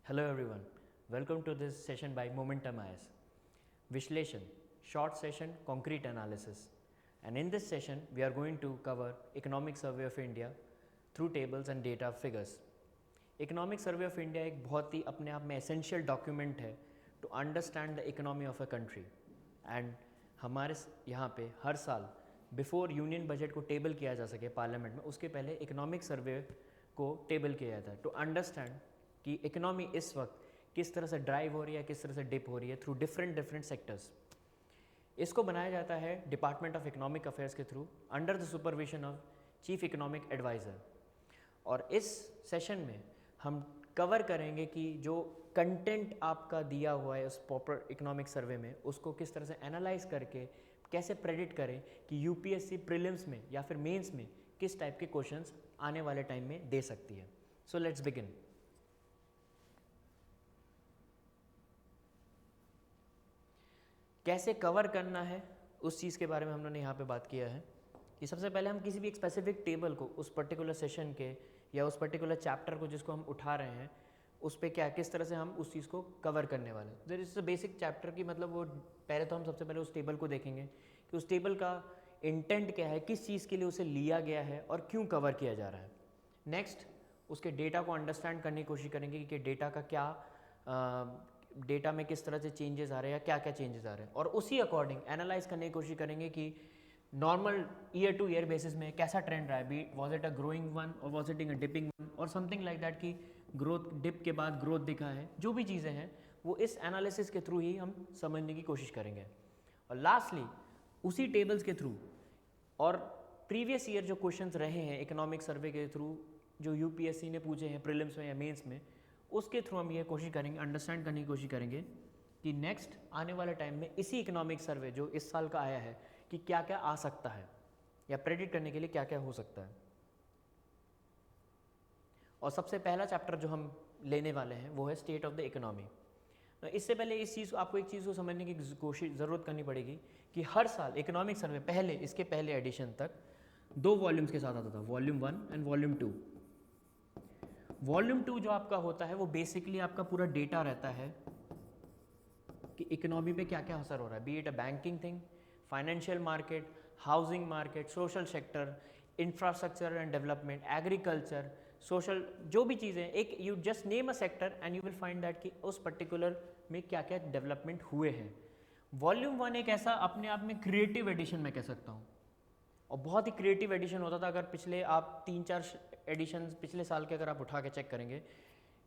Hello everyone, welcome to this session by Momentum IS. Vishleshan, short session, concrete analysis. And in this session, we are going to cover Economic Survey of India through tables and data figures. Economic Survey of India एक बहुत ही अपने आप में essential document है to understand the economy of a country. And हमारे यहाँ पे हर साल बिफोर यूनियन बजट को टेबल किया जा सके पार्लियामेंट में, उसके पहले इकोनॉमिक सर्वे को टेबल किया जाता है टू अंडरस्टैंड कि इकोनॉमी इस वक्त किस तरह से ड्राइव हो रही है, किस तरह से डिप हो रही है थ्रू डिफरेंट सेक्टर्स. इसको बनाया जाता है डिपार्टमेंट ऑफ इकोनॉमिक अफेयर्स के through under the supervision of chief economic adviser. और इस सेशन में हम कवर करेंगे कि जो कंटेंट आपका दिया हुआ है उस प्रॉपर इकोनॉमिक सर्वे में, उसको किस तरह से एनालाइज करके कैसे प्रेडिक्ट करें कि यूपीएससी प्रीलिम्स में या फिर मेंस में किस टाइप के क्वेश्चंस आने वाले टाइम में दे सकती है. So let's begin. कैसे कवर करना है उस चीज़ के बारे में हम लोगों ने यहाँ पे बात किया है कि सबसे पहले हम किसी भी एक स्पेसिफिक टेबल को उस पर्टिकुलर सेशन के या उस पर्टिकुलर चैप्टर को जिसको हम उठा रहे हैं उस पर क्या किस तरह से हम उस चीज़ को कवर करने वाले हैं. There is a basic chapter की मतलब वो पहले तो हम सबसे पहले उस टेबल को देखेंगे कि उस टेबल का इंटेंट क्या है, किस चीज़ के लिए उसे लिया गया है और क्यों कवर किया जा रहा है. नेक्स्ट उसके डेटा को अंडरस्टैंड करने की कोशिश करेंगे कि डेटा का क्या डेटा में किस तरह से चेंजेस आ रहे हैं या क्या क्या चेंजेस आ रहे हैं, और उसी अकॉर्डिंग एनालाइज करने की कोशिश करेंगे कि normal year to year basis में कैसा ट्रेंड रहा है. Be was it a growing one और was it a dipping one और समथिंग लाइक दैट कि ग्रोथ डिप के बाद ग्रोथ दिखा है. जो भी चीज़ें हैं वो इस एनालिसिस के थ्रू ही हम समझने की कोशिश करेंगे. और लास्टली उसी टेबल्स के थ्रू और प्रीवियस ईयर जो क्वेश्चंस रहे हैं इकोनॉमिक सर्वे के थ्रू जो यूपीएससी ने पूछे हैं प्रीलिम्स में या मेंस में, उसके थ्रू हम ये कोशिश करेंगे, अंडरस्टैंड करने की कोशिश करेंगे कि नेक्स्ट आने वाले टाइम में इसी इकोनॉमिक सर्वे जो इस साल का आया है कि क्या क्या आ सकता है या प्रेडिक्ट करने के लिए क्या क्या हो सकता है. और सबसे पहला चैप्टर जो हम लेने वाले हैं वो है स्टेट ऑफ द इकोनॉमी. इससे पहले इस चीज़ को आपको एक चीज़ को समझने की कोशिश ज़रूरत करनी पड़ेगी कि हर साल इकोनॉमिक सर्वे पहले इसके पहले एडिशन तक 2 वॉल्यूम्स के साथ आता था, वॉल्यूम 1 एंड वॉल्यूम 2. वॉल्यूम 2 जो आपका होता है वो बेसिकली आपका पूरा डेटा रहता है कि इकोनॉमी पे क्या क्या असर हो रहा है, B it a banking thing, financial market, housing market, social sector, infrastructure and development, agriculture, social, जो भी चीज़ें एक you just name a sector and you will find that कि उस पर्टिकुलर में क्या क्या डेवलपमेंट हुए हैं. वॉल्यूम 1 एक ऐसा अपने आप में क्रिएटिव एडिशन मैं कह सकता हूँ और बहुत ही क्रिएटिव एडिशन होता था. अगर पिछले आप 3-4 एडिशन पिछले साल के अगर आप उठा के चेक करेंगे,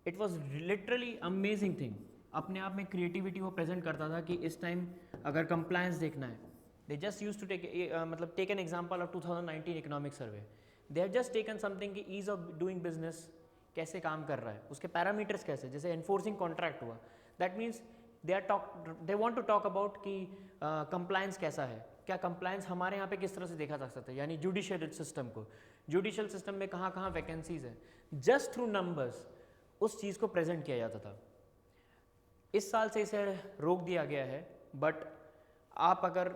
it was literally amazing thing. अपने आप में क्रिएटिविटी वो प्रेजेंट करता था कि इस टाइम अगर कंप्लायंस देखना है, they just use to take मतलब take an example of 2019 economic survey. They have just taken something कि ईज ऑफ डूइंग बिजनेस कैसे काम कर रहा है, उसके पैरामीटर्स कैसे, जैसे एनफोर्सिंग कॉन्ट्रैक्ट हुआ, that means they want to talk about कि कंप्लायंस कैसा है, क्या कंप्लायंस हमारे यहाँ पे किस तरह से देखा जा सकता है, यानी जुडिशियल सिस्टम को, जुडिशियल सिस्टम में कहाँ कहाँ वैकेंसीज है, जस्ट थ्रू नंबर्स उस चीज़ को प्रेजेंट किया जाता था. इस साल से इसे रोक दिया गया है, बट आप अगर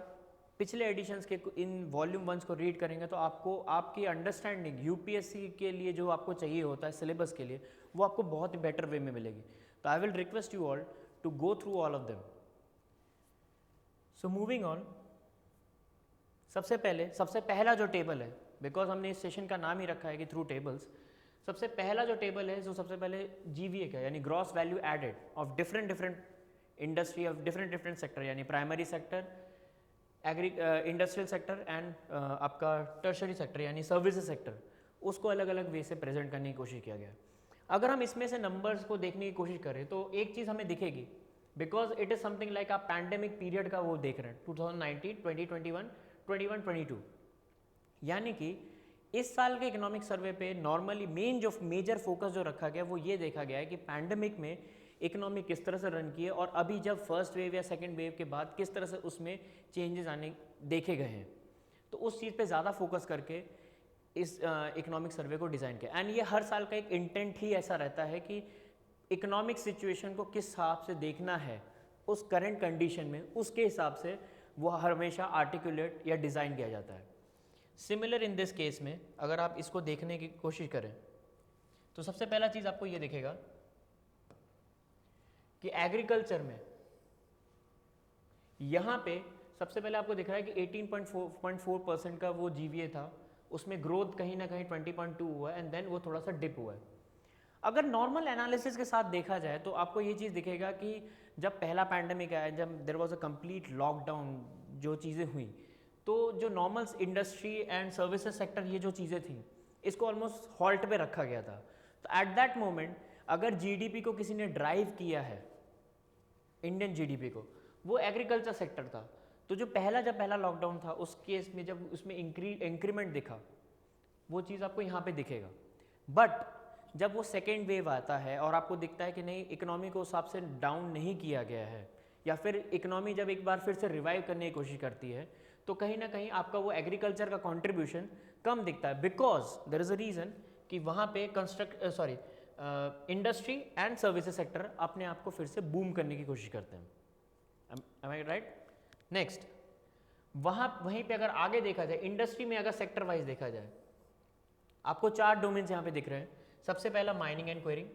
पिछले एडिशंस के इन वॉल्यूम 1 को रीड करेंगे तो आपको आपकी अंडरस्टैंडिंग यूपीएससी के लिए जो आपको चाहिए होता है सिलेबस के लिए, वो आपको बहुत ही बेटर वे में मिलेगी. तो I will request you all to go through all of them. So moving on, सबसे पहला जो टेबल है, बिकॉज हमने इस सेशन का नाम ही रखा है कि थ्रू टेबल्स, सबसे पहला जो टेबल है जो सबसे पहले जीवीए का यानी gross value added of different industry of different sector, यानी primary sector, industrial sector and आपका टर्शरी सेक्टर यानी सर्विसेज सेक्टर, उसको अलग अलग वे से प्रेजेंट करने की कोशिश किया गया. अगर हम इसमें से नंबर्स को देखने की कोशिश करें तो एक चीज़ हमें दिखेगी, because it is something like आप पैंडेमिक पीरियड का वो देख रहे हैं 2019, 2021, 22, यानी कि इस साल के इकोनॉमिक सर्वे पे नॉर्मली मेजर फोकस जो रखा गया वो ये देखा गया है कि पैंडेमिक में इकोनॉमी किस तरह से रन की है और अभी जब फर्स्ट वेव या सेकंड वेव के बाद किस तरह से उसमें चेंजेस आने देखे गए हैं. तो उस चीज़ पे ज़्यादा फोकस करके इस इकोनॉमिक सर्वे को डिज़ाइन किया. एंड ये हर साल का एक इंटेंट ही ऐसा रहता है कि इकोनॉमिक सिचुएशन को किस हिसाब से देखना है उस करंट कंडीशन में, उसके हिसाब से वो हमेशा आर्टिकुलेट या डिज़ाइन किया जाता है. सिमिलर इन दिस केस में अगर आप इसको देखने की कोशिश करें तो सबसे पहला चीज़ आपको ये दिखेगा कि एग्रीकल्चर में यहाँ पे सबसे पहले आपको दिख रहा है कि 18.4% का वो जीवीए था, उसमें ग्रोथ कहीं ना कहीं 20.2 हुआ है एंड देन वो थोड़ा सा डिप हुआ है। अगर नॉर्मल एनालिसिस के साथ देखा जाए तो आपको ये चीज़ दिखेगा कि जब पहला पैंडमिक आया, जब there was a complete lockdown, जो चीज़ें हुई, तो जो normal industry and services sector, ये जो चीज़ें थी, इसको ऑलमोस्ट हॉल्ट पे रखा गया था। तो एट दैट मोमेंट अगर जीडीपी को किसी ने ड्राइव किया है, इंडियन जीडीपी को, वो एग्रीकल्चर सेक्टर था। तो जो जब पहला लॉकडाउन था उस केस में जब उसमें इंक्रीमेंट दिखा, वो चीज़ आपको यहाँ पे दिखेगा। बट जब वो सेकेंड वेव आता है और आपको दिखता है कि नहीं, इकोनॉमी को उस हिसाब से डाउन नहीं किया गया है, या फिर इकोनॉमी जब एक बार फिर से रिवाइव करने की कोशिश करती है, तो कहीं ना कहीं आपका वो एग्रीकल्चर का कंट्रीब्यूशन कम दिखता है, because there is a reason कि वहाँ पे इंडस्ट्री एंड सर्विसेज सेक्टर अपने आप को फिर से बूम करने की कोशिश करते हैं। Am I right? नेक्स्ट, वहीं पे अगर आगे देखा जाए, इंडस्ट्री में अगर सेक्टर वाइज देखा जाए, आपको 4 डोमेन्स यहाँ पे दिख रहे हैं। सबसे पहला mining and quarrying,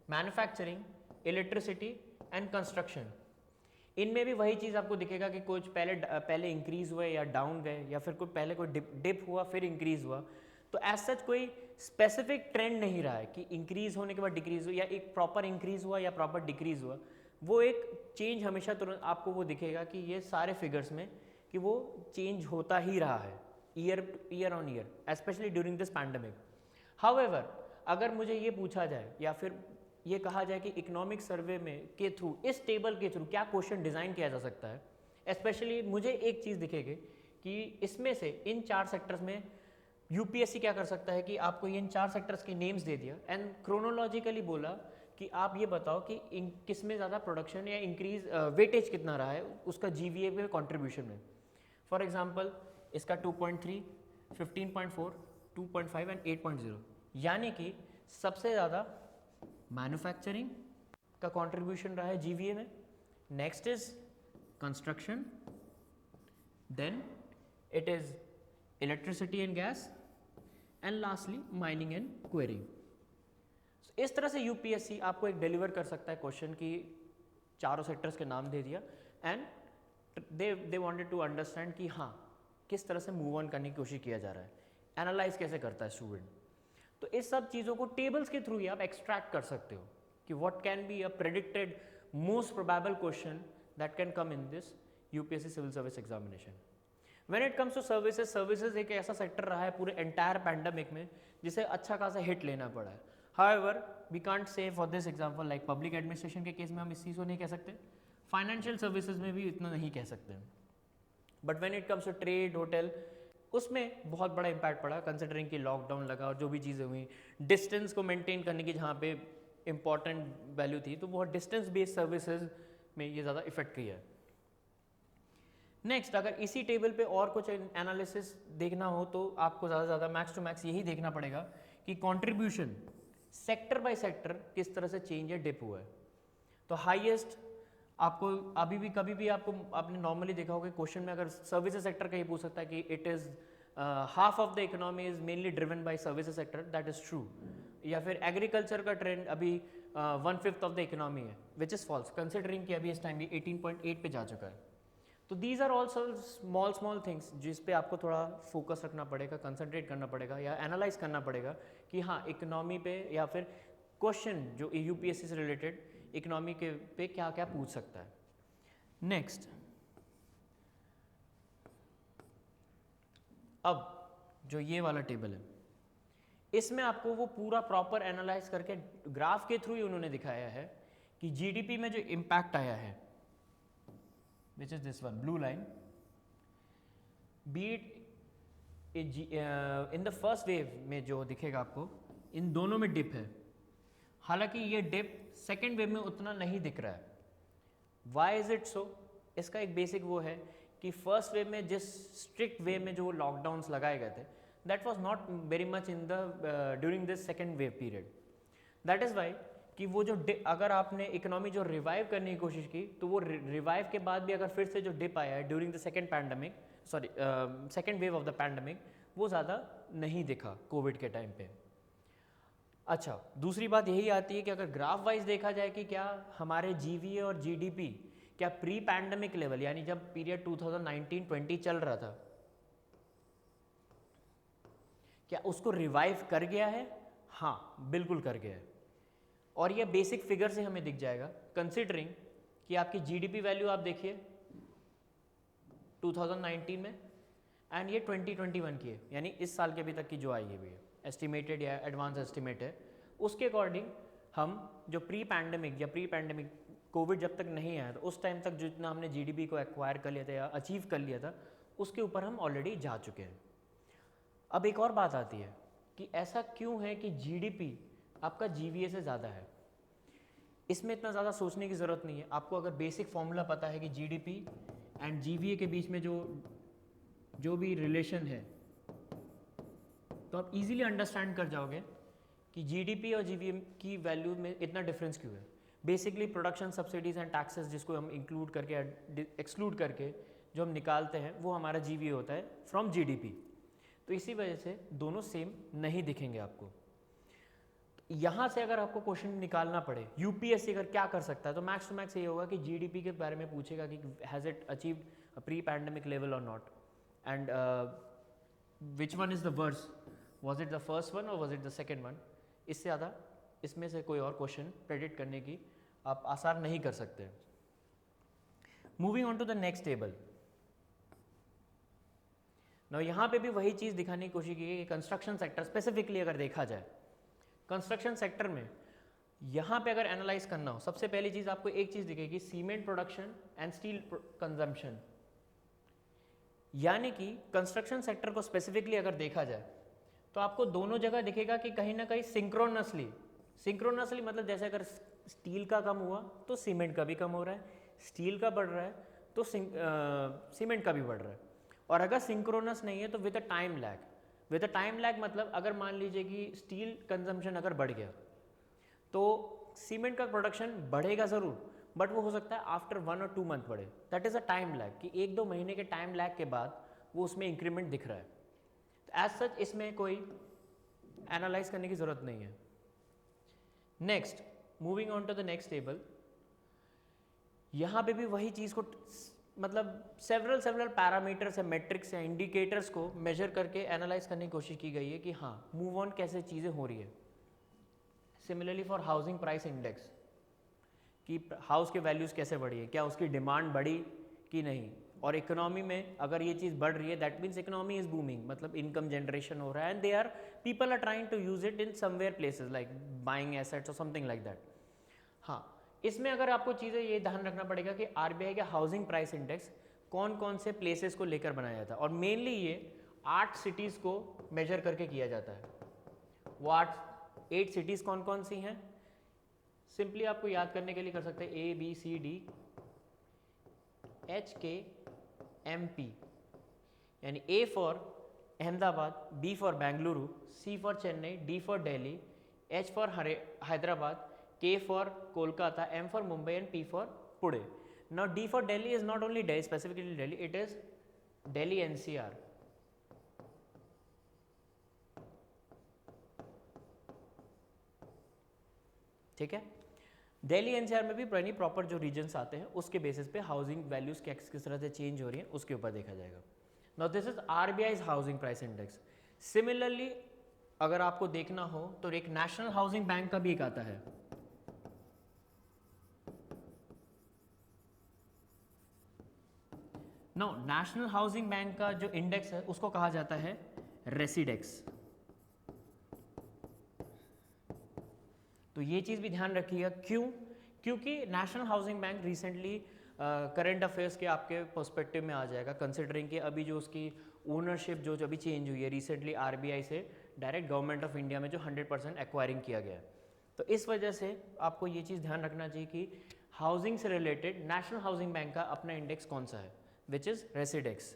manufacturing, electricity and construction. इनमें भी वही चीज़ आपको दिखेगा कि कुछ पहले इंक्रीज हुए या डाउन गए, या फिर पहले कोई डिप हुआ फिर इंक्रीज हुआ। तो एज सच कोई स्पेसिफिक ट्रेंड नहीं रहा है कि इंक्रीज होने के बाद डिक्रीज हुआ, या एक प्रॉपर इंक्रीज हुआ या प्रॉपर डिक्रीज हुआ। वो एक चेंज हमेशा तुरंत आपको वो दिखेगा कि ये सारे फिगर्स में कि वो चेंज होता ही रहा है year on year, specially during this pandemic. However, अगर मुझे ये पूछा जाए या फिर ये कहा जाए कि इकोनॉमिक सर्वे में के थ्रू, इस टेबल के थ्रू क्या क्वेश्चन डिज़ाइन किया जा सकता है, स्पेशली मुझे एक चीज़ दिखेगी कि इसमें से इन 4 सेक्टर्स में यूपीएससी क्या कर सकता है कि आपको इन 4 सेक्टर्स के नेम्स दे दिया एंड क्रोनोलॉजिकली बोला कि आप ये बताओ कि किस में ज़्यादा प्रोडक्शन या इंक्रीज वेटेज कितना रहा है उसका जीवीए में कंट्रीब्यूशन में। फॉर एग्जांपल इसका 2.3, 15.4, 2.5 एंड 8.0, यानी कि सबसे ज़्यादा मैन्युफैक्चरिंग का कंट्रीब्यूशन रहा है जीवीए में। Next is construction, then it is electricity and gas, and lastly mining and quarrying. इस तरह से यूपीएससी आपको एक डिलीवर कर सकता है क्वेश्चन की चारों सेक्टर्स के नाम दे दिया and they wanted to understand कि हाँ किस तरह से मूव ऑन करने की कोशिश किया जा रहा है, एनालाइज कैसे करता है स्टूडेंट। तो इस सब चीज़ों को टेबल्स के थ्रू ही आप एक्सट्रैक्ट कर सकते हो कि what can be a predicted most probable question that can come in this UPSC civil service examination. When it comes to services, services एक ऐसा सेक्टर रहा है पूरे एंटायर पैंडमिक में जिसे अच्छा खासा हिट लेना पड़ा है। However, we can't say for this example like public administration के केस में हम इस चीज़ को नहीं कह सकते, फाइनेंशियल सर्विसेज में भी इतना नहीं कह सकते। But when it comes to trade, hotel, उसमें बहुत बड़ा इम्पैक्ट पड़ा कंसिडरिंग कि लॉकडाउन लगा और जो भी चीज़ें हुई, डिस्टेंस को मेंटेन करने की जहाँ पे इंपॉर्टेंट वैल्यू थी, तो बहुत डिस्टेंस बेस्ड सर्विसेज में ये ज़्यादा इफेक्ट किया है। नेक्स्ट, अगर इसी टेबल पे और कुछ एनालिसिस देखना हो तो आपको ज़्यादा से ज़्यादा मैक्स टू मैक्स यही देखना पड़ेगा कि कंट्रीब्यूशन सेक्टर बाय सेक्टर किस तरह से चेंज या डिप हुआ है। तो हाईएस्ट आपको अभी भी कभी भी आपने नॉर्मली देखा होगा क्वेश्चन में अगर सर्विसेज सेक्टर का ये पूछ सकता है कि it is half of the economy is mainly driven by services sector, that is true. या फिर एग्रीकल्चर का ट्रेंड अभी 1/5 ऑफ द इकोनॉमी है, विच इज़ फॉल्स कंसिडरिंग कि अभी इस टाइम भी 18.8 पे जा चुका है। तो these are also small things जिस पे आपको थोड़ा फोकस रखना पड़ेगा, कंसंट्रेट करना पड़ेगा या एनालाइज करना पड़ेगा कि हाँ इकोनॉमी पे या फिर क्वेश्चन जो यूपीएससी से रिलेटेड इकोनॉमी के पे क्या क्या पूछ सकता है। नेक्स्ट, अब जो ये वाला टेबल है इसमें आपको वो पूरा प्रॉपर एनालाइज करके ग्राफ के थ्रू ही उन्होंने दिखाया है कि जीडीपी में जो इम्पैक्ट आया है, which is this one, blue line, be it in the first wave में जो दिखेगा आपको, इन दोनों में डिप है। हालांकि ये डिप सेकेंड वेव में उतना नहीं दिख रहा है। Why is it so? इसका एक बेसिक वो है कि फर्स्ट वेव में जिस स्ट्रिक्ट वे में जो लॉकडाउन्स लगाए गए थे, that was not very much in the during this second wave period. That is why कि वो जो अगर आपने इकोनॉमी जो रिवाइव करने की कोशिश की तो वो रिवाइव के बाद भी अगर फिर से जो डिप आया है during the second pandemic, sorry second wave of the pandemic, वो ज़्यादा नहीं दिखा कोविड के टाइम पे। अच्छा, दूसरी बात यही आती है कि अगर ग्राफ वाइज देखा जाए कि क्या हमारे जीवीए और जीडीपी क्या प्री पैंडमिक लेवल यानी जब पीरियड 2019-20 चल रहा था क्या उसको रिवाइव कर गया है? हाँ, बिल्कुल कर गया है। और ये बेसिक फिगर से हमें दिख जाएगा, कंसिडरिंग कि आपकी जीडीपी वैल्यू आप देखिए 2019 में एंड ये 2021 की है, यानी इस साल के अभी तक की जो आई है भी है एस्टिमेटेड या एडवांस एस्टिमेट है, उसके अकॉर्डिंग हम जो प्री पैंडमिक कोविड जब तक नहीं आया था उस टाइम तक जितना हमने जीडीपी को एक्वायर कर लिया था या अचीव कर लिया था उसके ऊपर हम ऑलरेडी जा चुके हैं। अब एक और बात आती है कि ऐसा क्यों है कि जीडीपी आपका जीवीए से ज़्यादा है। इसमें इतना ज़्यादा सोचने की ज़रूरत नहीं है, आपको अगर बेसिक फॉर्मूला पता है कि जीडीपी एंड जीवीए के बीच में जो भी रिलेशन है तो आप इजीली अंडरस्टैंड कर जाओगे कि जीडीपी और जीवीए की वैल्यू में इतना डिफरेंस क्यों है। Basically production subsidies and taxes जिसको हम इंक्लूड करके एक्सक्लूड करके जो हम निकालते हैं वो हमारा जीवीए होता है फ्रॉम जीडीपी। तो इसी वजह से दोनों सेम नहीं दिखेंगे आपको। यहाँ से अगर आपको क्वेश्चन निकालना पड़े यूपीएससी अगर क्या कर सकता है तो मैक्स टू मैक्स ये होगा कि जीडीपी के बारे में पूछेगा कि has it achieved pre pandemic level और not and which one is the worse, was it the first one और was it the second one. इससे ज़्यादा इसमें से कोई और क्वेश्चन प्रेडिक्ट करने की आप आसार नहीं कर सकते। Moving on to the next table. ना यहाँ पे भी वही चीज़ दिखाने की कोशिश की है कि कंस्ट्रक्शन सेक्टर स्पेसिफिकली अगर देखा जाए, कंस्ट्रक्शन सेक्टर में यहाँ पे अगर एनालाइज करना हो सबसे पहली चीज़ आपको एक चीज़ दिखेगी, cement production and steel consumption. यानी कि कंस्ट्रक्शन सेक्टर को स्पेसिफिकली अगर देखा जाए तो आपको दोनों जगह दिखेगा कि कहीं ना कहीं सिंक्रोनसली मतलब जैसे अगर स्टील का कम हुआ तो सीमेंट का भी कम हो रहा है, स्टील का बढ़ रहा है तो सीमेंट का भी बढ़ रहा है। और अगर सिंक्रोनस नहीं है तो विद अ टाइम लैग मतलब अगर मान लीजिए कि स्टील कंजम्पशन अगर बढ़ गया तो सीमेंट का प्रोडक्शन बढ़ेगा ज़रूर, बट वो हो सकता है आफ्टर 1 और 2 मंथ बढ़े। That is a time lag कि 1-2 महीने के टाइम लैग के बाद वो उसमें इंक्रीमेंट दिख रहा है। तो एज सच इसमें कोई एनालाइज करने की ज़रूरत नहीं है। Next, moving on to the next table. यहाँ पे भी वही चीज़ को मतलब सेवरल पैरामीटर्स या मेट्रिक्स या इंडिकेटर्स को मेजर करके एनालाइज करने की कोशिश की गई है कि हाँ मूव ऑन कैसे चीज़ें हो रही है। Similarly for housing price index कि हाउस के वैल्यूज़ कैसे बढ़ी है, क्या उसकी डिमांड बढ़ी कि नहीं, और इकोनॉमी में अगर ये चीज़ बढ़ रही है that means economy is booming, मतलब इनकम जनरेशन हो रहा है and people are trying to use it in somewhere places like buying assets और समथिंग लाइक दैट। हाँ, इसमें अगर आपको चीज़ें ये ध्यान रखना पड़ेगा कि आरबीआई का हाउसिंग प्राइस इंडेक्स कौन कौन से प्लेसेस को लेकर बनाया जाता है, और मेनली ये 8 सिटीज़ को मेजर करके किया जाता है। वो 8 सिटीज़ कौन कौन सी हैं, सिंपली आपको याद करने के लिए कर सकते हैं ABCD HKMP, यानी A for Ahmedabad, B for Bengaluru, C for Chennai, D for Delhi, H for Hyderabad, K for Kolkata, M for Mumbai and P for Pune. Now D for Delhi is not only Delhi, specifically Delhi, it is Delhi NCR. ठीक है, Delhi NCR में भी proper जो regions आते हैं उसके basis पे housing values किस तरह से चेंज हो रही हैं उसके ऊपर देखा जाएगा। Now this is RBI's housing price index. Similarly अगर आपको देखना हो तो एक नेशनल हाउसिंग बैंक का भी एक आता है, नो नेशनल हाउसिंग बैंक का जो इंडेक्स है उसको कहा जाता है रेसिडेक्स। तो ये चीज़ भी ध्यान रखिएगा, क्योंकि national housing bank recently current affairs के आपके पर्सपेक्टिव में आ जाएगा, कंसिडरिंग कि अभी जो उसकी ओनरशिप जो अभी चेंज हुई है रिसेंटली आरबीआई से डायरेक्ट गवर्नमेंट ऑफ इंडिया में जो 100% एक्वायरिंग किया गया है। तो इस वजह से आपको ये चीज़ ध्यान रखना चाहिए कि हाउसिंग से रिलेटेड नेशनल हाउसिंग बैंक का अपना इंडेक्स कौन सा है, which is Residex.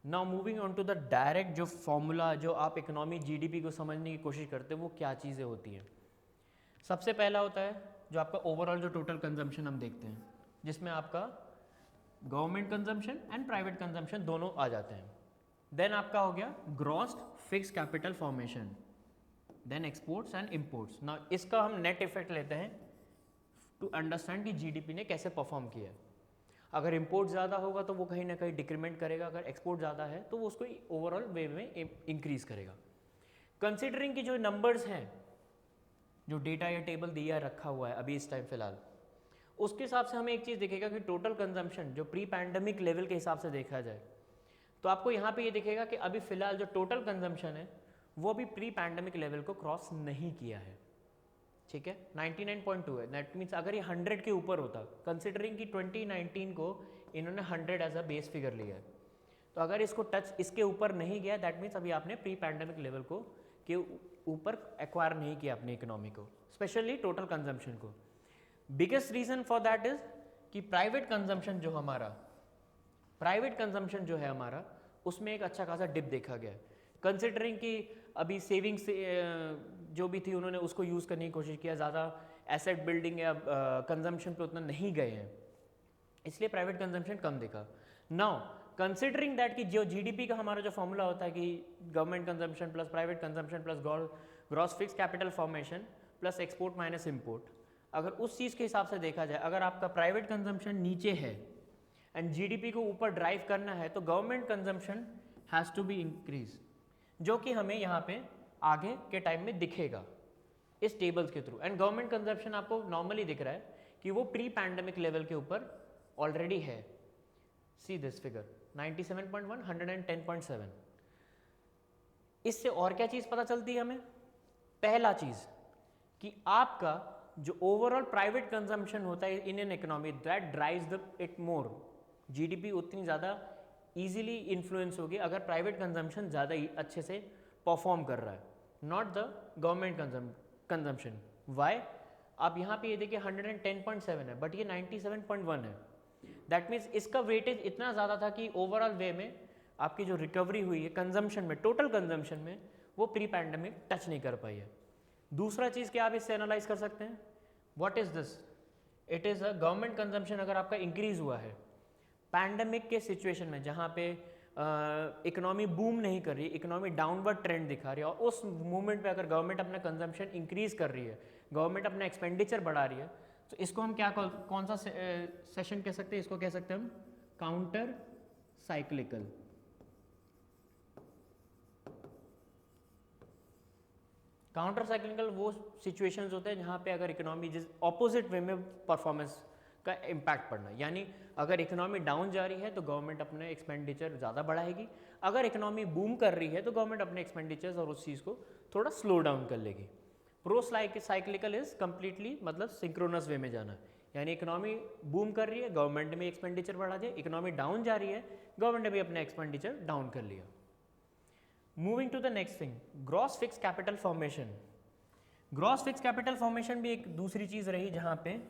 Now moving on to the direct जो फॉर्मूला जो आप इकोनॉमी जीडीपी को समझने की कोशिश करते हैं वो क्या चीज़ें होती हैं। सबसे पहला होता है जो आपका ओवरऑल जो टोटल कंजम्पशन हम देखते हैं जिसमें आपका government consumption and private consumption दोनों आ जाते हैं। देन आपका हो गया gross fix capital formation, then exports and imports. ना इसका हम नेट इफेक्ट लेते हैं टू अंडरस्टैंड कि जीडीपी ने कैसे परफॉर्म किया है। अगर इम्पोर्ट ज़्यादा होगा तो वो कहीं ना कहीं डिक्रीमेंट करेगा, अगर एक्सपोर्ट ज़्यादा है तो वो उसको ओवरऑल वे में इंक्रीज करेगा। कंसिडरिंग की जो नंबर्स हैं, जो डेटा या टेबल दिया रखा हुआ है अभी इस टाइम फिलहाल, उसके हिसाब से हमें एक चीज़ दिखेगा कि टोटल कंजम्पशन जो प्री पैंडमिक लेवल के हिसाब से देखा जाए तो आपको यहाँ पे ये दिखेगा कि अभी फिलहाल जो टोटल कंजम्पशन है वो अभी प्री पैंडमिक लेवल को क्रॉस नहीं किया है। ठीक है, 99.2 है। दैट मीन्स अगर ये 100 के ऊपर होता, कंसिडरिंग कि 2019 को इन्होंने 100 एज अ बेस फिगर लिया है, तो अगर इसको टच इसके ऊपर नहीं गया दैट मीन्स अभी आपने प्री पैंडमिक लेवल को के ऊपर एक्वायर नहीं किया अपनी इकोनॉमी को, स्पेशली टोटल कंजम्पशन को। Biggest reason for that is कि प्राइवेट कंजम्पशन जो है हमारा उसमें एक अच्छा खासा डिप देखा गया है। कंसिडरिंग कि अभी सेविंग्स जो भी थी उन्होंने उसको यूज़ करने की कोशिश किया, ज़्यादा एसेट बिल्डिंग या कंजम्पशन पे उतना नहीं गए हैं, इसलिए प्राइवेट कंजम्पशन कम दिखा। नाउ कंसिडरिंग दैट कि जो जीडीपी का हमारा जो फॉर्मूला होता है कि government consumption plus private consumption plus gross fix capital formation plus export minus import, अगर उस चीज़ के हिसाब से देखा जाए, अगर आपका प्राइवेट कंजम्पशन नीचे है एंड जीडीपी को ऊपर ड्राइव करना है तो government consumption has to be increase, जो कि हमें यहाँ पे आगे के टाइम में दिखेगा इस टेबल्स के थ्रू। एंड गवर्नमेंट कंजम्पशन आपको नॉर्मली दिख रहा है कि वो प्री पैंडमिक लेवल के ऊपर ऑलरेडी है। See this figure 97.1, 110.7। इससे और क्या चीज़ पता चलती है हमें? पहला चीज़ कि आपका जो ओवरऑल प्राइवेट कंजम्पशन होता है in an economy that drives the it more, GDP उतनी ज़्यादा इजीली इन्फ्लुएंस होगी अगर प्राइवेट कंजम्पशन ज़्यादा अच्छे से परफॉर्म कर रहा है, not the government consumption. Why? आप यहाँ पे ये देखिए 110.7 है बट ये 97.1 है। दैट मीन्स इसका वेटेज इतना ज़्यादा था कि ओवरऑल वे में आपकी जो रिकवरी हुई है कंजम्पशन में, टोटल कंजम्पशन में, वो प्री पैंडमिक टच नहीं कर पाई है। दूसरा चीज़ क्या आप इससे एनालाइज कर सकते हैं? What is this? It is a government consumption अगर आपका इंक्रीज हुआ है पैंडमिक के सिचुएशन में जहाँ पे इकोनॉमी बूम नहीं कर रही, इकोनॉमी डाउनवर्ड ट्रेंड दिखा रही है, और उस मूवमेंट पे अगर गवर्नमेंट अपना कंजम्पशन इंक्रीज कर रही है, गवर्नमेंट अपना एक्सपेंडिचर बढ़ा रही है, तो इसको हम क्या कौन सा सेशन कह सकते हैं? इसको कह सकते हैं हम काउंटर साइक्लिकल। काउंटर साइक्लिकल वो सिचुएशंस होते हैं जहाँ पे अगर इकोनॉमी जिस ऑपोजिट वे में परफॉर्मेंस का इम्पैक्ट पड़ना, यानी अगर इकोनॉमी डाउन जा रही है तो गवर्नमेंट अपने एक्सपेंडिचर ज़्यादा बढ़ाएगी, अगर इकोनॉमी बूम कर रही है तो गवर्नमेंट अपने एक्सपेंडिचर्स और उस चीज़ को थोड़ा स्लो डाउन कर लेगी। प्रो साइक्लिकल इज कंप्लीटली मतलब सिंक्रोनस वे में जाना, यानी इकोनॉमी बूम कर रही है गवर्नमेंट ने भी एक्सपेंडिचर बढ़ा दिया, इकोनॉमी डाउन जा रही है गवर्नमेंट ने भी अपना एक्सपेंडिचर डाउन कर लिया। Moving to the next thing, gross fix capital formation. Gross fix capital formation भी एक दूसरी चीज़ रही जहाँ पे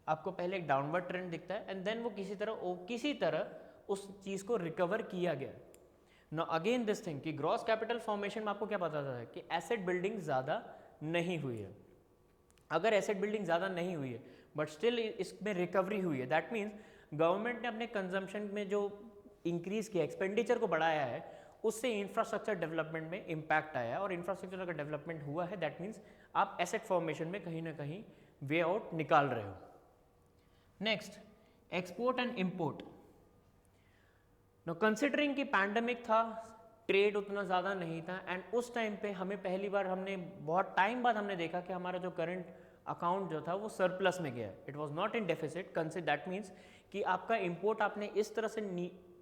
आपको पहले एक डाउनवर्ड ट्रेंड दिखता है एंड देन वो किसी तरह उस चीज़ को रिकवर किया गया। नाउ अगेन दिस थिंग कि ग्रॉस कैपिटल फॉर्मेशन में आपको क्या पता था कि एसेट बिल्डिंग ज़्यादा नहीं हुई है। अगर एसेट बिल्डिंग ज़्यादा नहीं हुई है बट स्टिल इसमें रिकवरी हुई है, दैट मीन्स गवर्नमेंट ने अपने कंजम्पशन में जो इंक्रीज़ किया, एक्सपेंडिचर को बढ़ाया है, उससे इंफ्रास्ट्रक्चर डेवलपमेंट में इम्पैक्ट आया है, और इंफ्रास्ट्रक्चर अगर डेवलपमेंट हुआ है दैट मीन्स आप एसेट फॉर्मेशन में कहीं ना कहीं वे आउट निकाल रहे हो। Next, export and import. No considering कि पैंडमिक था, ट्रेड उतना ज़्यादा नहीं था एंड उस टाइम पे हमें पहली बार बहुत टाइम बाद हमने देखा कि हमारा जो करंट अकाउंट जो था वो सरप्लस में गया, it was not in deficit. That means कि आपका इंपोर्ट आपने इस तरह से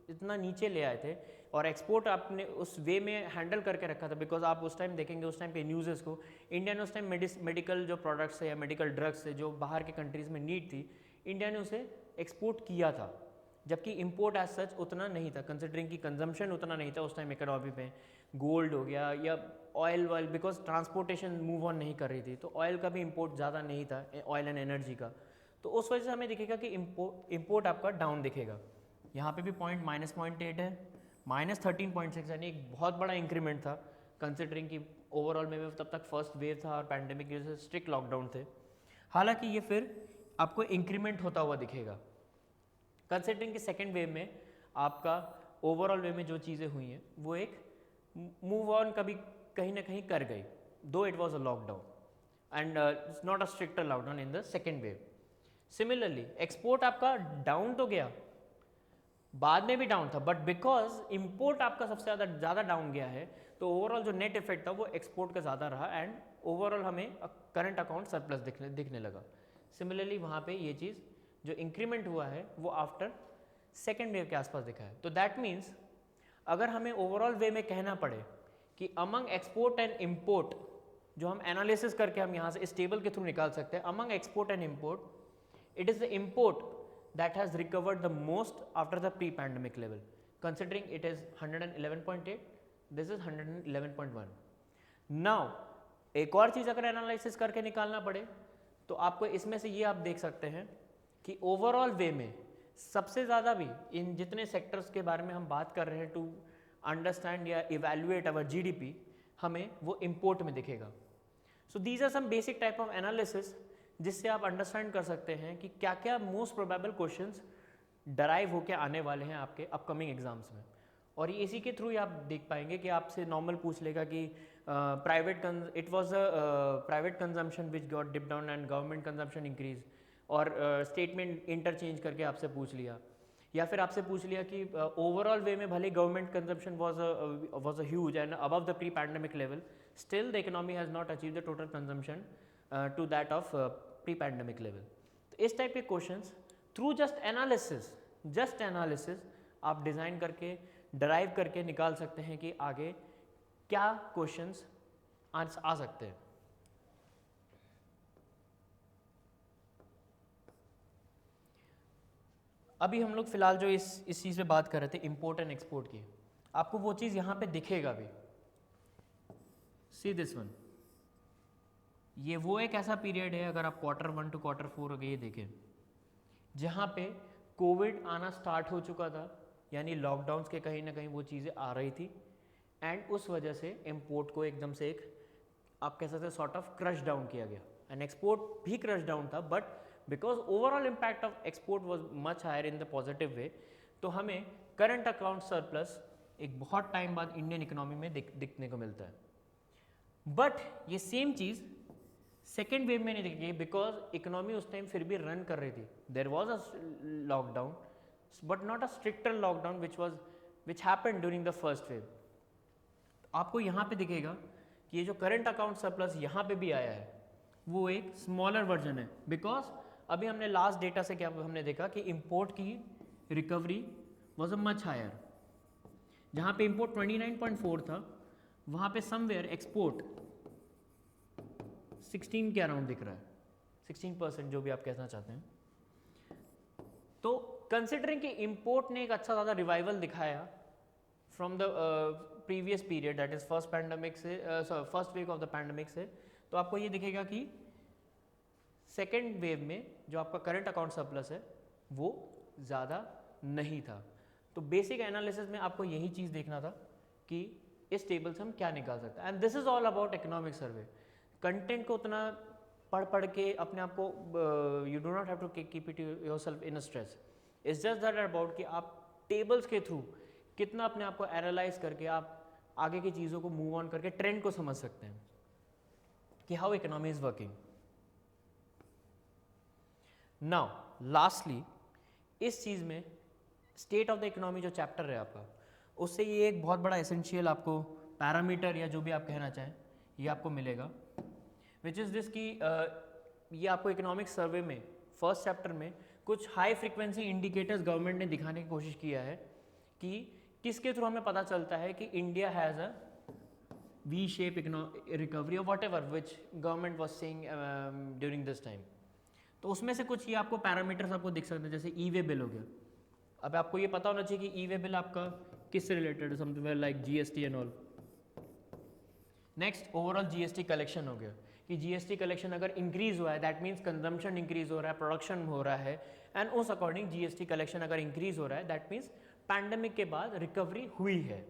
इतना नीचे ले आए थे और एक्सपोर्ट आपने उस वे में हैंडल करके रखा था, बिकॉज आप उस टाइम देखेंगे उस टाइम के न्यूज़ को, इंडिया ने उस टाइम मेडिकल जो प्रोडक्ट्स है या मेडिकल ड्रग्स है जो बाहर के कंट्रीज़ में नीड थी, इंडिया ने उसे एक्सपोर्ट किया था, जबकि इंपोर्ट एज सच उतना नहीं था, कंसिडरिंग की कंजम्पशन उतना नहीं था उस टाइम इकोनॉमी पे। गोल्ड हो गया या oil because transportation move on नहीं कर रही थी, तो ऑयल का भी इंपोर्ट ज़्यादा नहीं था, ऑयल एंड एनर्जी का, तो उस वजह से हमें दिखेगा कि इंपोर्ट आपका डाउन दिखेगा। यहाँ पे भी -0.8 है, -13.6, यानी एक बहुत बड़ा इंक्रीमेंट था कंसिडरिंग कि ओवरऑल में तब तक फर्स्ट वेव था और पैंडेमिक की वजह से स्ट्रिक्ट लॉकडाउन थे। हालांकि ये फिर आपको इंक्रीमेंट होता हुआ दिखेगा, कंसिडरिंग कि सेकेंड वेव में आपका ओवरऑल वे में जो चीज़ें हुई हैं वो एक मूव ऑन कभी कहीं ना कहीं कर गई, दो it was a lockdown and it's not a stricter lockdown in the second wave. Similarly export आपका डाउन तो गया, बाद में भी डाउन था, बट बिकॉज इंपोर्ट आपका सबसे ज़्यादा डाउन गया है तो ओवरऑल जो नेट इफेक्ट था वो एक्सपोर्ट का ज़्यादा रहा एंड ओवरऑल हमें करंट अकाउंट सरप्लस दिखने लगा। सिमिलरली वहाँ पे ये चीज़ जो इंक्रीमेंट हुआ है वो आफ्टर सेकेंड वेव के आसपास दिखा है। तो दैट मीन्स अगर हमें ओवरऑल वे में कहना पड़े कि अमंग एक्सपोर्ट एंड इम्पोर्ट, जो हम एनालिसिस करके हम यहाँ से इस टेबल के थ्रू निकाल सकते हैं, among export and import it is the import that has recovered the most after the pre-pandemic level, considering it is 111.8, this is 111.1. now एक और चीज़ अगर एनालिसिस करके निकालना पड़े तो आपको इसमें से ये आप देख सकते हैं कि ओवरऑल वे में सबसे ज़्यादा भी इन जितने सेक्टर्स के बारे में हम बात कर रहे हैं टू अंडरस्टैंड या इवेल्युएट अवर जीडीपी, हमें वो इम्पोर्ट में दिखेगा। So these are some basic type of analysis जिससे आप अंडरस्टैंड कर सकते हैं कि क्या क्या मोस्ट प्रोबेबल क्वेश्चंस डराइव होके आने वाले हैं आपके अपकमिंग एग्जाम्स में। और ये इसी के थ्रू ही आप देख पाएंगे कि आपसे नॉर्मल पूछ लेगा कि it was a private consumption which got dip down and government consumption increase, और स्टेटमेंट इंटरचेंज करके आपसे पूछ लिया, या फिर आपसे पूछ लिया कि ओवरऑल वे में भले government consumption was a huge and above the pre pandemic level, still the economy has not achieve the total consumption to that of pre pandemic level. तो इस टाइप के क्वेश्चंस थ्रू जस्ट एनालिसिस आप design करके derive करके निकाल सकते हैं कि आगे क्या क्वेश्चंस आ सकते हैं। अभी हम लोग फिलहाल जो इस चीज़ पे बात कर रहे थे इम्पोर्ट एंड एक्सपोर्ट की, आपको वो चीज़ यहाँ पे दिखेगा भी। सी दिस वन, ये वो एक ऐसा पीरियड है अगर आप Q1 to Q4 अगर ये देखें जहाँ पे कोविड आना स्टार्ट हो चुका था, यानी लॉकडाउन्स के कहीं ना कहीं वो चीज़ें आ रही थी एंड उस वजह से इम्पोर्ट को एकदम से एक आप कह सकते हैं सॉर्ट ऑफ क्रश डाउन किया गया एंड एक्सपोर्ट भी क्रश डाउन था, but because overall impact of export was much higher in the positive way, तो हमें करंट अकाउंट सरप्लस एक बहुत टाइम बाद इंडियन इकोनॉमी में दिखने को मिलता है। बट ये सेम चीज़ सेकेंड वेव में नहीं दिखेगी बिकॉज इकोनॉमी उस टाइम फिर भी रन कर रही थी। There was a lockdown but not a stricter lockdown which happened during the first wave. आपको यहाँ पे दिखेगा कि ये जो करंट अकाउंट सरप्लस यहाँ पे भी आया है वो एक स्मॉलर वर्जन है, बिकॉज अभी हमने लास्ट डेटा से क्या हमने देखा कि इंपोर्ट की recovery was a much higher. जहाँ पे इंपोर्ट 29.4 था वहाँ पे समवेयर एक्सपोर्ट 16 के अराउंड दिख रहा है, 16% जो भी आप कहना चाहते हैं। तो कंसिडरिंग कि इंपोर्ट ने एक अच्छा ज़्यादा रिवाइवल दिखाया from the previous period that is first wave of the pandemic से, तो आपको ये दिखेगा कि सेकेंड वेव में जो आपका करंट अकाउंट सरप्लस है वो ज़्यादा नहीं था। तो बेसिक एनालिसिस में आपको यही चीज़ देखना था कि इस टेबल से हम क्या निकाल सकते हैं। And this is all about economic survey. Content को उतना पढ़ के अपने आप को you do not have to keep it yourself in a stress, it's just that about कि आप टेबल्स के थ्रू कितना अपने आप को एनालाइज करके आप आगे की चीज़ों को मूव ऑन करके ट्रेंड को समझ सकते हैं कि how economy is working. Now lastly इस चीज़ में स्टेट ऑफ द इकोनॉमी जो चैप्टर है आपका, उससे ये एक बहुत बड़ा एसेंशियल आपको पैरामीटर या जो भी आप कहना चाहें ये आपको मिलेगा, विच इज़ दिस कि ये आपको इकोनॉमिक सर्वे में फर्स्ट चैप्टर में कुछ हाई फ्रीक्वेंसी इंडिकेटर्स गवर्नमेंट ने दिखाने की कोशिश किया है कि किसके थ्रू हमें पता चलता है कि India has a V shape recovery और whatever which government was saying during this time. तो उसमें से कुछ ये आपको पैरामीटर्स आपको दिख सकते हैं, जैसे ई वे बिल हो गया। अब आपको ये पता होना चाहिए कि ई वे बिल आपका किससे रिलेटेड है, something like GST and all. Next overall GST collection हो गया कि जीएसटी कलेक्शन अगर इंक्रीज हुआ है दैट मीन्स कंजम्पशन इंक्रीज हो रहा है, प्रोडक्शन हो रहा है, एंड उस अकॉर्डिंग जीएसटी कलेक्शन अगर इंक्रीज हो रहा है दैट मीन्स पैंडेमिक के बाद रिकवरी हुई है।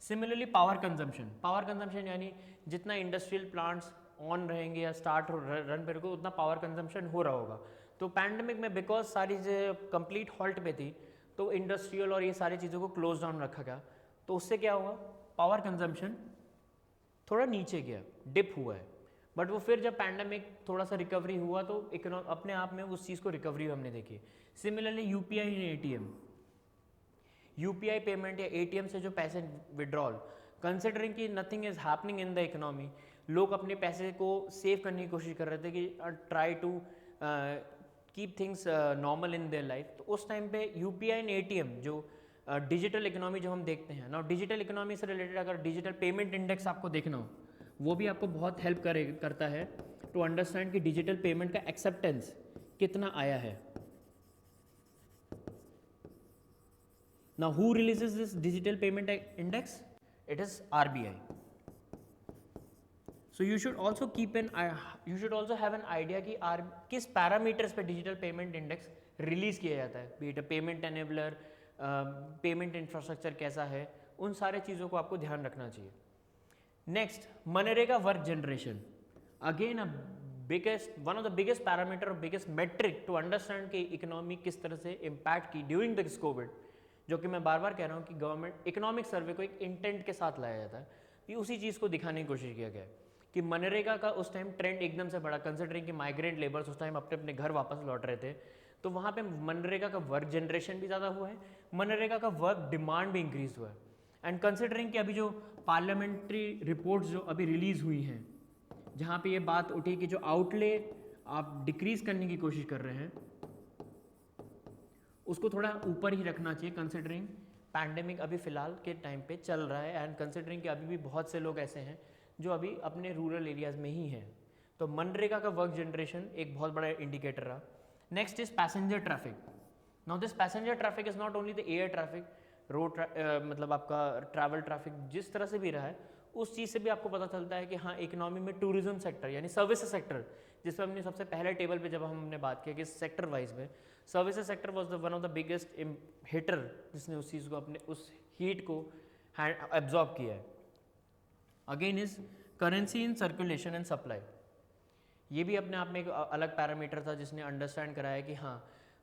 सिमिलरली पावर कंजम्पशन यानी जितना इंडस्ट्रियल प्लांट्स ऑन रहेंगे या स्टार्ट रन पे रहेंगे उतना पावर कंजम्पशन हो रहा होगा। तो पैंडेमिक में बिकॉज सारी चीज़ें कंप्लीट हॉल्ट पे थी तो इंडस्ट्रियल और ये सारी चीज़ों को क्लोज डाउन रखा गया, तो उससे क्या हुआ, पावर कंजम्पशन थोड़ा नीचे गया, डिप हुआ है। बट वो फिर जब पैंडमिक थोड़ा सा रिकवरी हुआ तो अपने आप में उस चीज़ को रिकवरी हमने देखी। Similarly UPI and ATM, UPI payment या एटीएम से जो पैसे विड्रॉल, कंसिडरिंग कि nothing is happening in the economy, लोग अपने पैसे को सेव करने की कोशिश कर रहे थे कि try to keep things normal in their life. तो उस टाइम पे यूपीआई एंड एटीएम जो डिजिटल इकोनॉमी जो हम देखते हैं ना, डिजिटल इकोनॉमी से रिलेटेड अगर डिजिटल पेमेंट इंडेक्स आपको देखना हो, वो भी आपको बहुत हेल्प करता है टू अंडरस्टैंड कि डिजिटल पेमेंट का एक्सेप्टेंस कितना आया है। Now who releases this digital payment index? It is RBI. So you should also have an idea कि किस पैरामीटर्स पे डिजिटल पेमेंट इंडेक्स रिलीज किया जाता है, B it payment enabler, payment infrastructure कैसा है, उन सारे चीज़ों को आपको ध्यान रखना चाहिए। Next, MNREGA work generation, again one of the biggest parameter और बिगेस्ट मेट्रिक टू अंडरस्टैंड कि इकोनॉमी किस तरह से इम्पैक्ट की ड्यूरिंग दिस कोविड, जो कि मैं बार बार कह रहा हूँ कि गवर्नमेंट इकोनॉमिक सर्वे को एक इंटेंट के साथ लाया जाता है, कि उसी चीज़ को दिखाने की कोशिश किया गया है कि मनरेगा का उस टाइम ट्रेंड एकदम से बढ़ा, कंसिडरिंग कि माइग्रेंट लेबर्स उस टाइम अपने अपने घर वापस लौट रहे थे, तो वहाँ पे मनरेगा का वर्क जनरेशन भी ज़्यादा हुआ है, मनरेगा का वर्क डिमांड भी इंक्रीज हुआ है। एंड कंसिडरिंग कि अभी जो पार्लियामेंट्री रिपोर्ट्स जो अभी रिलीज हुई हैं, जहाँ पे ये बात उठी कि जो आउटले आप डिक्रीज करने की कोशिश कर रहे हैं उसको थोड़ा ऊपर ही रखना चाहिए, कंसिडरिंग पैंडेमिक अभी फ़िलहाल के टाइम पे चल रहा है, एंड कंसिडरिंग कि अभी भी बहुत से लोग ऐसे हैं जो अभी अपने रूरल एरियाज़ में ही हैं। तो मनरेगा का वर्क जनरेशन एक बहुत बड़ा इंडिकेटर रहा। Next is passenger traffic. Now this passenger traffic is not only the air traffic, road मतलब आपका ट्रैवल ट्रैफिक जिस तरह से भी रहा है, उस चीज़ से भी आपको पता चलता है कि हाँ, इकोनॉमी में टूरिज्म सेक्टर यानी सर्विसेज सेक्टर, जिस पर हमने सबसे पहले टेबल पे जब हमने बात किया कि सेक्टर वाइज में services sector was the one of the biggest hitter, जिसने उस चीज़ को अपने उस हीट को एब्जॉर्ब किया है। Again is currency in circulation and supply, ये भी अपने आप में एक अलग पैरामीटर था जिसने अंडरस्टैंड कराया कि हाँ,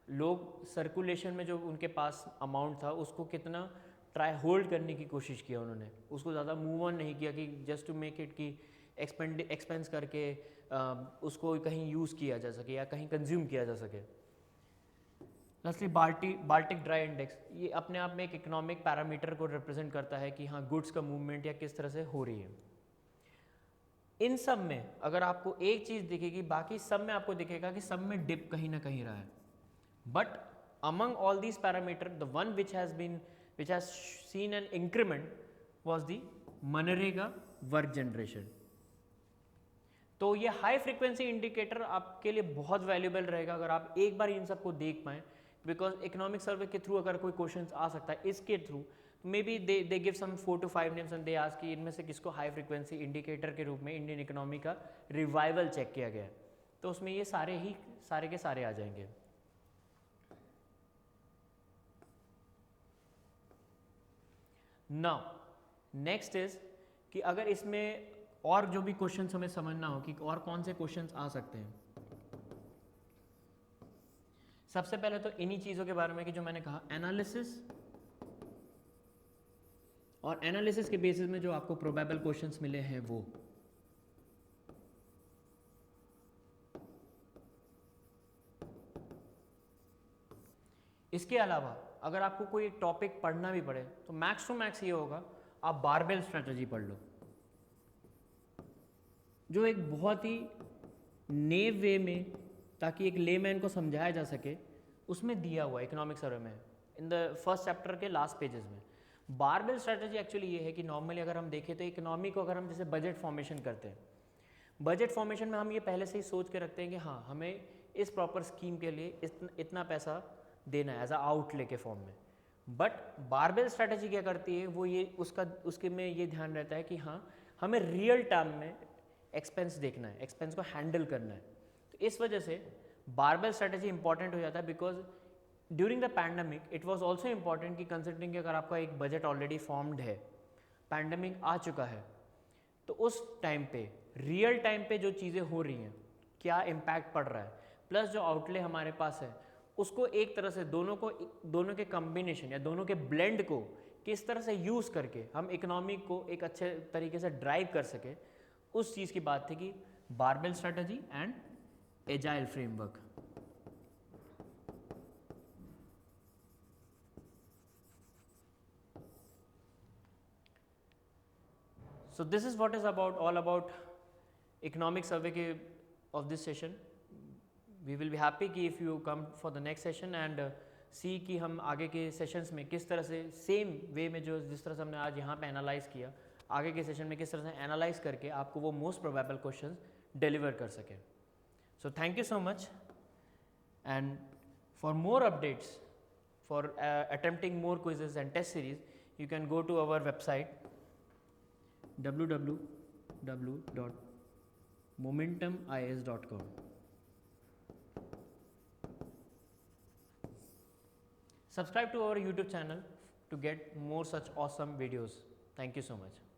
लोग सर्कुलेशन में जो उनके पास अमाउंट था उसको कितना ट्राई होल्ड करने की कोशिश किया उन्होंने, उसको ज़्यादा मूव ऑन नहीं किया कि जस्ट टू मेक इट कि एक्सपेंस करके उसको कहीं यूज़ किया जा सके या कहीं कंज्यूम किया जा सके। लस्टली बाल्टिक ड्राई इंडेक्स, ये अपने आप में एक इकोनॉमिक पैरामीटर को रिप्रेजेंट करता है कि हाँ, गुड्स का मूवमेंट या किस तरह से हो रही है। इन सब में अगर आपको एक चीज़ दिखेगी, बाकी सब में आपको दिखेगा कि सब में डिप कहीं ना कहीं रहा है, but among all these parameters the one which has seen an increment was the MNREGA work generation. तो ये हाई फ्रीक्वेंसी इंडिकेटर आपके लिए बहुत वैल्यूबल रहेगा अगर आप एक बार इन सबको देख पाएँ, बिकॉज इकोनॉमिक सर्वे के थ्रू अगर कोई क्वेश्चन आ सकता है इसके थ्रू, maybe they give some 4 to 5 names and they ask कि इनमें से किसको हाई फ्रीक्वेंसी इंडिकेटर के रूप में इंडियन इकोनॉमी का रिवाइवल चेक किया गया है, तो उसमें ये सारे के सारे आ जाएंगे। नाउ नेक्स्ट इज कि अगर इसमें और जो भी क्वेश्चन हमें समझना हो कि और कौन से क्वेश्चन आ सकते हैं, सबसे पहले तो इन्हीं चीज़ों के बारे में कि जो मैंने कहा एनालिसिस, और एनालिसिस के बेसिस में जो आपको प्रोबेबल क्वेश्चंस मिले हैं वो। इसके अलावा अगर आपको कोई एक टॉपिक पढ़ना भी पड़े तो मैक्स टू मैक्स ये होगा आप बारबेल स्ट्रेटजी पढ़ लो, जो एक बहुत ही नेव वे में, ताकि एक लेमैन को समझाया जा सके, उसमें दिया हुआ इकोनॉमिक सर्वे में इन द फर्स्ट चैप्टर के लास्ट पेजेस में। बारबेल स्ट्रेटजी एक्चुअली ये है कि नॉर्मली अगर हम देखें तो इकोनॉमी को अगर हम जैसे बजट फॉर्मेशन करते हैं, बजट फॉर्मेशन में हम ये पहले से ही सोच के रखते हैं कि हाँ, हमें इस प्रॉपर स्कीम के लिए इतना पैसा देना है एज अ आउटले के फॉर्म में। बट बारबेल स्ट्रेटजी क्या करती है, वो ये उसके में ये ध्यान रहता है कि हाँ, हमें रियल टर्म में एक्सपेंस देखना है, एक्सपेंस को हैंडल करना है। तो इस वजह से बारबेल स्ट्रेटजी इंपॉर्टेंट हो जाता है, because during the pandemic it was also important कि कंसिडरिंग कि अगर आपका एक बजट ऑलरेडी फॉर्म्ड है, पैंडमिक आ चुका है, तो उस टाइम पे रियल टाइम पे जो चीज़ें हो रही हैं, क्या इम्पैक्ट पड़ रहा है, प्लस जो आउटले हमारे पास है उसको एक तरह से दोनों के कॉम्बिनेशन या दोनों के ब्लेंड को किस तरह से यूज़ करके हम इकोनॉमी को एक अच्छे तरीके से ड्राइव कर सके, उस चीज़ की बात थी कि barbell strategy and agile framework. So this is what is all about economic survey of this session. We will be happy कि if you come for the next session and see कि हम आगे के sessions में किस तरह से same way में जिस तरह से हमने आज यहाँ पे analyze किया, आगे के session में किस तरह से analyze करके आपको वो most probable questions deliver कर सके. So thank you so much, and for more updates, for attempting more quizzes and test series, you can go to our website www.momentumIAS.com. Subscribe to our YouTube channel to get more such awesome videos. Thank you so much.